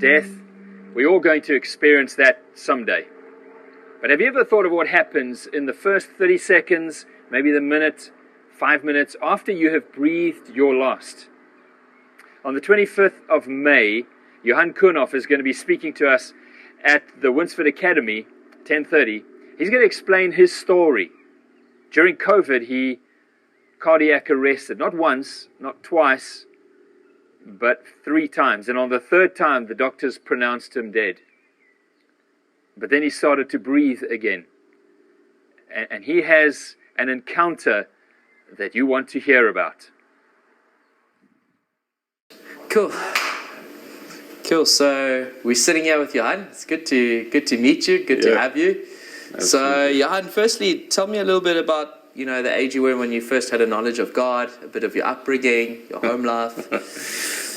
death. We're all going to experience that someday. But have you ever thought of what happens in the first 30 seconds, maybe the minute, 5 minutes, after you have breathed your last? On the 25th of May, Johan Koornhof is going to be speaking to us at the Winsford Academy, 10:30. He's going to explain his story. During COVID, he cardiac arrested, not once, not twice, but 3 times. And on the 3rd time, the doctors pronounced him dead. But then he started to breathe again. And he has an encounter that you want to hear about. Cool. So we're sitting here with Johan. It's good to meet you. Good to have you. Absolutely. So Johan, firstly, tell me a little bit about the age you were when you first had a knowledge of God, a bit of your upbringing, your home life.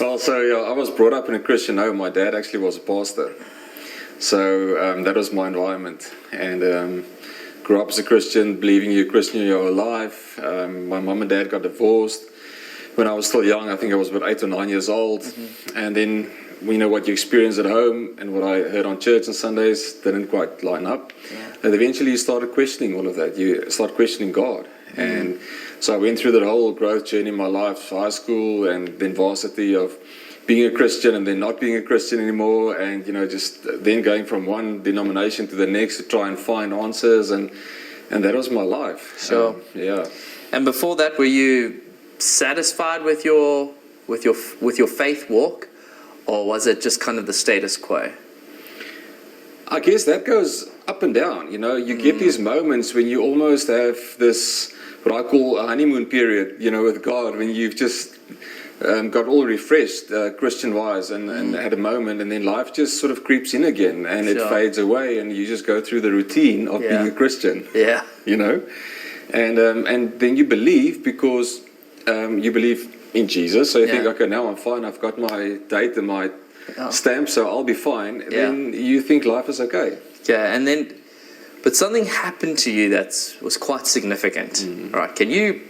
Well, so I was brought up in a Christian home. My dad actually was a pastor. So that was my environment. And grew up as a Christian, believing you're a Christian your whole life. My mom and dad got divorced when I was still young. I think I was about 8 or 9 years old. Mm-hmm. And then what you experience at home and what I heard on church on Sundays didn't quite line up. Yeah. And eventually you started questioning all of that. You start questioning God. Mm-hmm. And so I went through that whole growth journey in my life, high school and then varsity, of being a Christian and then not being a Christian anymore, and just then going from one denomination to the next to try and find answers, and that was my life. Sure. Yeah. And before that, were you satisfied with your faith walk, or was it just kind of the status quo? I guess that goes up and down. You get these moments when you almost have this, what I call a honeymoon period, with God, when you've just got all refreshed Christian-wise and had a moment, and then life just sort of creeps in again, and it fades away, and you just go through the routine of being a Christian. Yeah. And then you believe because you believe in Jesus, so you think, okay, now I'm fine, I've got my date and my stamp, so I'll be fine. Yeah. Then you think life is okay. Yeah, but something happened to you that was quite significant. Mm-hmm. Right? Can you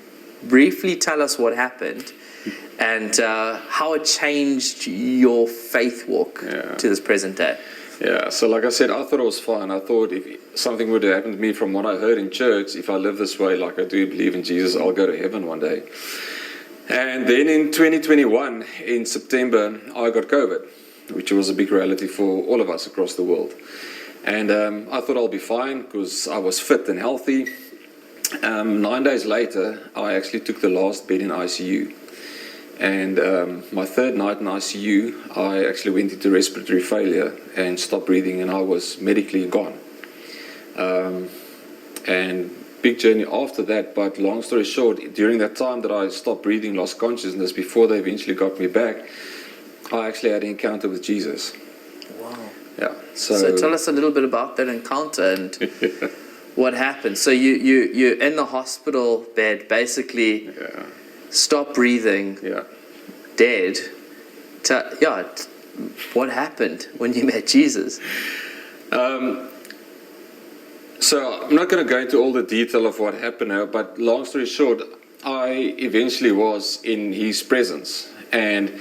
briefly tell us what happened and how it changed your faith walk to this present day? Yeah, so like I said, I thought it was fine. I thought if something would happen to me from what I heard in church, if I live this way, like I do believe in Jesus, I'll go to heaven one day. And then in 2021, in September, I got COVID, which was a big reality for all of us across the world. And I thought I'll be fine because I was fit and healthy. 9 days later, I actually took the last bed in ICU. And my 3rd night in ICU, I actually went into respiratory failure and stopped breathing, and I was medically gone. And big journey after that, but long story short, during that time that I stopped breathing, lost consciousness, before they eventually got me back, I actually had an encounter with Jesus. Wow. Yeah. So tell us a little bit about that encounter and what happened. So you're in the hospital bed, basically stop breathing, dead. What happened when you met Jesus? So I'm not going to go into all the detail of what happened now, but long story short, I eventually was in his presence and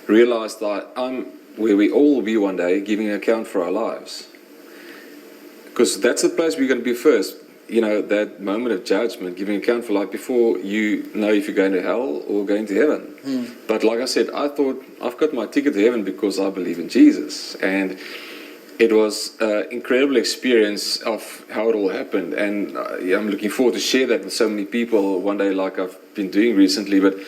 realized that I'm where we all will be one day, giving an account for our lives. Because that's the place we're going to be first. That moment of judgment, giving account for life before you know if you're going to hell or going to heaven. But like I said, I thought I've got my ticket to heaven because I believe in Jesus. And it was an incredible experience of how it all happened. And I'm looking forward to share that with so many people one day, like I've been doing recently. But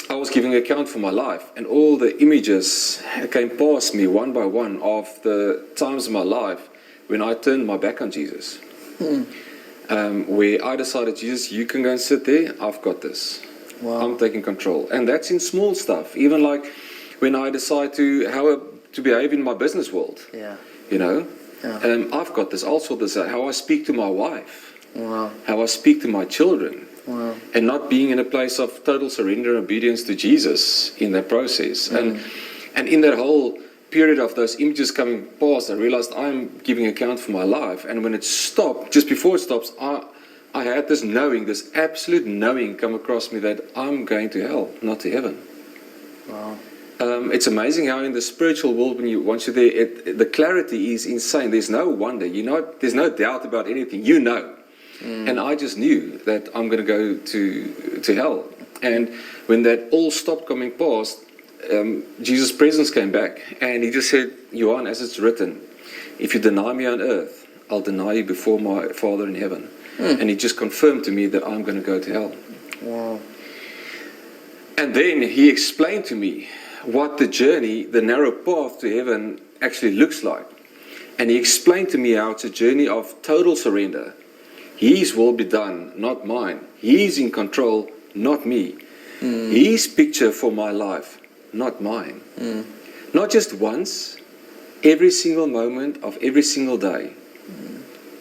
I was giving account for my life, and all the images came past me one by one of the times in my life when I turned my back on Jesus. Where I decided, Jesus, you can go and sit there, I've got this. Wow. I'm taking control. And that's in small stuff, even like when I decide how to behave in my business world. I've got this, I'll sort this out. How I speak to my wife, how I speak to my children. Wow. And not being in a place of total surrender and obedience to Jesus in that process. And in that whole period of those images coming past, I realized I'm giving account for my life. And when it stopped, just before it stops, I had this knowing, this absolute knowing come across me that I'm going to hell, not to heaven. Wow. It's amazing how in the spiritual world, once you're there, the clarity is insane. There's no wonder. There's no doubt about anything. You know. And I just knew that I'm going to go to hell. And when that all stopped coming past, Jesus' presence came back, and he just said, Johan, as it's written, if you deny me on earth, I'll deny you before my Father in heaven. And he just confirmed to me that I'm going to go to hell. Wow. And then he explained to me what the journey, the narrow path to heaven actually looks like. And he explained to me how it's a journey of total surrender. His will be done, not mine. He's in control, not me. His picture for my life, not mine. Not just once, every single moment of every single day.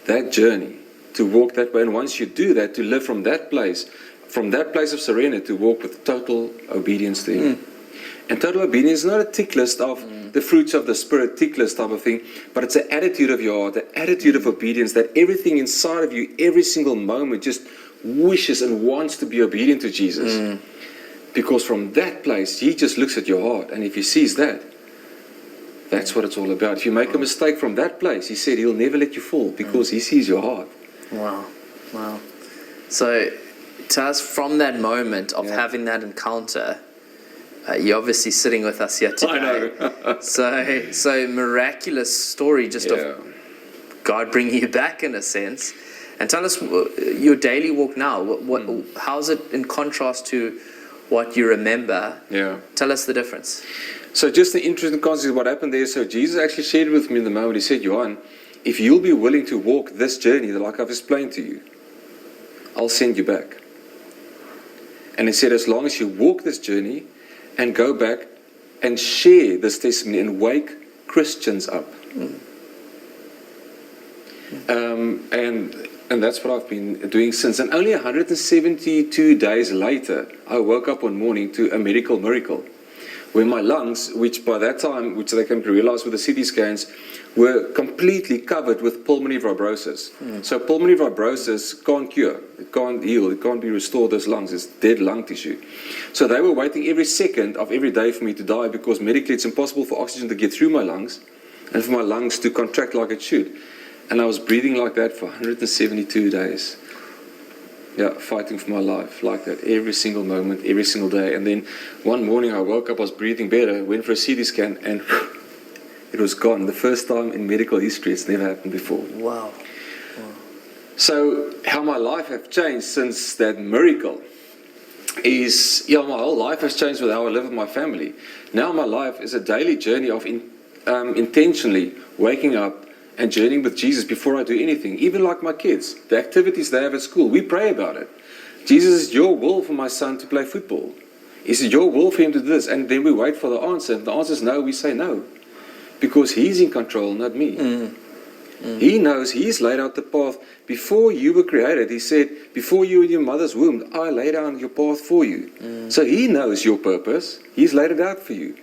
That journey, to walk that way. And once you do that, to live from that place of surrender, to walk with total obedience to him. And total obedience is not a tick list of the fruits of the Spirit, tick list type of thing, but it's an attitude of your heart, the attitude of obedience, that everything inside of you, every single moment, just wishes and wants to be obedient to Jesus. Because from that place, he just looks at your heart, and if he sees that, that's what it's all about. If you make a mistake from that place, he said he'll never let you fall, because he sees your heart. Wow. So, to us, from that moment of having that encounter, you're obviously sitting with us here today. I know. so miraculous story just of God bringing you back in a sense. And tell us your daily walk now. How's it in contrast to what you remember? Yeah. Tell us the difference. So just the interesting concept of what happened there. So Jesus actually shared with me in the moment. He said, Johan, if you'll be willing to walk this journey like I've explained to you, I'll send you back. And he said, as long as you walk this journey and go back and share this testimony and wake Christians up. And that's what I've been doing since. And only 172 days later, I woke up one morning to a medical miracle, where my lungs, which by that time, which they came to realize with the CT scans, were completely covered with pulmonary fibrosis. So pulmonary fibrosis can't cure, it can't heal, it can't be restored as lungs, it's dead lung tissue. So they were waiting every second of every day for me to die, because medically it's impossible for oxygen to get through my lungs and for my lungs to contract like it should. And I was breathing like that for 172 days. Yeah, fighting for my life like that every single moment, every single day. And then one morning I woke up, I was breathing better, went for a CT scan, and it was gone. The first time in medical history, it's never happened before. Wow. So how my life has changed since that miracle is, my whole life has changed with how I live with my family. Now my life is a daily journey of intentionally waking up and journeying with Jesus before I do anything. Even like my kids, the activities they have at school, we pray about it. Jesus, is your will for my son to play football? Is it your will for him to do this? And then we wait for the answer. If the answer is no, we say no. Because he's in control, not me. He knows, he's laid out the path. Before you were created, he said, before you were in your mother's womb, I laid out your path for you. So he knows your purpose. He's laid it out for you.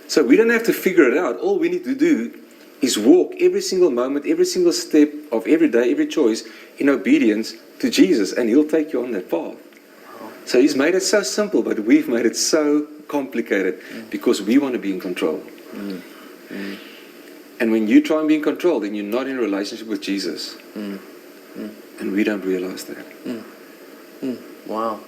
So we don't have to figure it out. All we need to do is walk every single moment, every single step of every day, every choice in obedience to Jesus, and he'll take you on that path. So he's made it so simple, but we've made it so complicated because we want to be in control. And when you try and be in control, then you're not in a relationship with Jesus. And we don't realize that. Wow.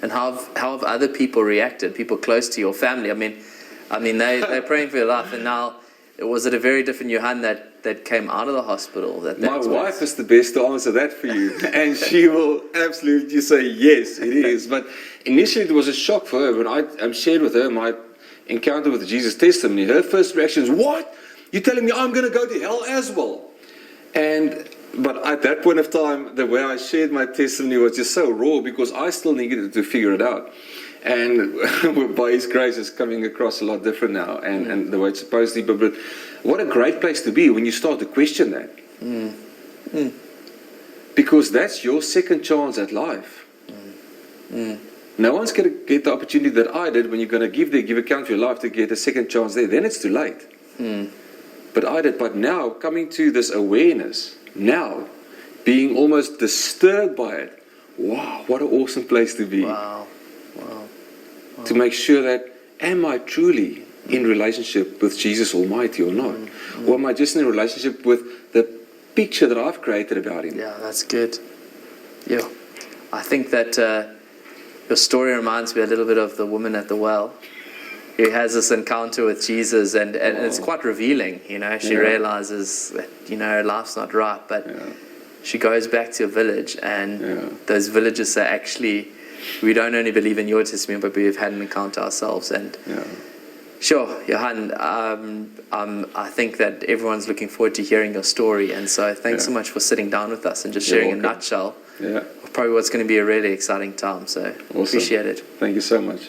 And how have other people reacted? People close to your family? I mean, they're praying for your life, and now, was it a very different Johan that came out of the hospital? My wife is the best to answer that for you, and she will absolutely say yes, it is. But initially it was a shock for her when I shared with her my encounter with Jesus testimony. Her first reaction is, "What? You're telling me I'm going to go to hell as well?" But at that point of time, the way I shared my testimony was just so raw, because I still needed to figure it out. And by His grace, it's coming across a lot different now, and the way it's supposed to be. But what a great place to be when you start to question that. Because that's your second chance at life. No one's going to get the opportunity that I did when you're going to give account for your life to get a second chance there. Then it's too late. But I did. But now, coming to this awareness, now, being almost disturbed by it, wow, what an awesome place to be. Wow. To make sure that am I truly in relationship with Jesus Almighty or not? Or am I just in a relationship with the picture that I've created about him? Yeah, that's good. Yeah. I think that your story reminds me a little bit of the woman at the well who has this encounter with Jesus, and it's quite revealing. She realizes that, her life's not right, but she goes back to a village, and those villagers say, actually, we don't only believe in your testimony, but we've had an encounter ourselves. And sure, Johan, I think that everyone's looking forward to hearing your story, and so thanks so much for sitting down with us and just sharing a nutshell of probably what's going to be a really exciting time. So Awesome. Appreciate it. Thank you so much.